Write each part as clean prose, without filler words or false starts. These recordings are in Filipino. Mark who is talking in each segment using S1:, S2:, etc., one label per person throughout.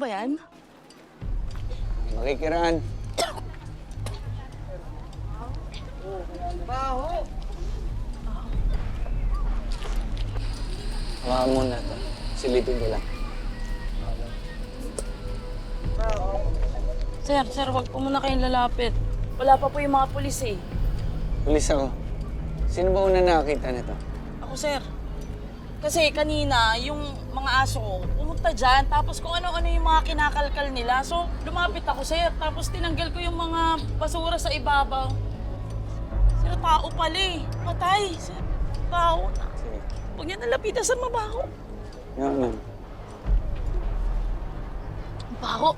S1: ba yan?
S2: Makikiraan. Hawakan mo na ito. Silipin ko lang.
S1: Sir, wag po muna kayong lalapit. Wala pa po yung mga pulis eh.
S2: Pulis ako. Sino ba una nakakita nito?
S1: Ako, sir. Kasi kanina, yung mga aso ko, pumunta dyan, tapos kung ano-ano yung mga kinakalkal nila. So, lumapit ako, sir. Tapos tinanggal ko yung mga basura sa ibabaw. Sir, tao pala eh. Patay, sir. Tao na.
S2: Sige.
S1: Huwag niya nalapitan sa mabaho.
S2: Yan.
S1: Baho.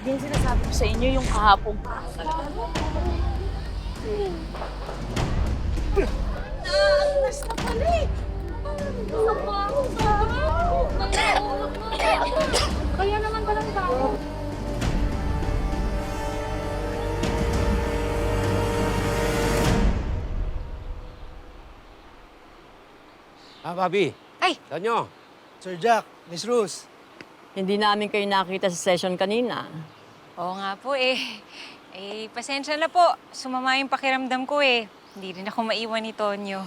S1: Yan sinasabi ko sa inyo yung kahapon. Naalas na pala eh.
S3: Kaya naman palang tao.
S4: Bobby.
S3: Ay!
S4: Tanyo.
S5: Sir Jack, Miss Rose.
S6: Hindi namin kayo nakita sa session kanina.
S3: Oo nga po eh. Eh, pasensya na po. Sumama yung pakiramdam ko eh. Hindi rin ako maiwan ni Tonyo.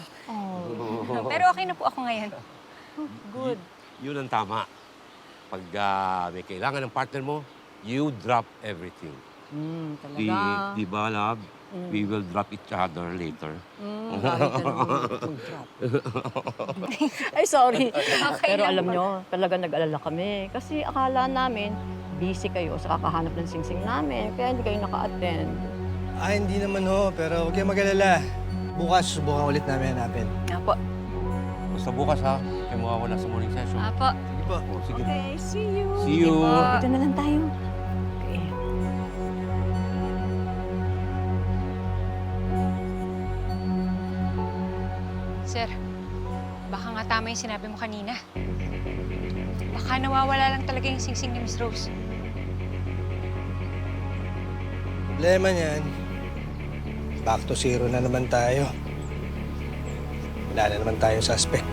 S3: Pero okay na po ako ngayon.
S6: Good.
S4: Yun ang tama. Pag may kailangan ng partner mo, you drop everything.
S6: Talaga.
S4: Di ba, love? We will drop each other later.
S6: Bakit ka naman mag-drop? Ay, sorry.
S3: Okay
S6: Pero
S3: lang
S6: alam
S3: po.
S6: nyo, talaga nag-alala kami. Kasi akala namin, busy kayo sa kakahanap ng singsing namin. Kaya hindi kayo naka-attend.
S5: Hindi naman ho, pero huwag kayong mag-alala. Bukas, subukan ulit namin hanapin.
S3: Nga po.
S4: Basta bukas, ha? Kayo mawawala sa morning session.
S3: Apo.
S5: Sige po.
S4: Oh, sige.
S6: Okay, see you.
S4: See you.
S3: Sige po.
S6: Dito na lang tayo. Okay.
S3: Sir, baka nga tama yung sinabi mo kanina. Baka nawawala lang talaga yung singsing ni Miss Rose.
S5: Problema niyan. Back to zero na naman tayo. Wala na naman tayong suspect.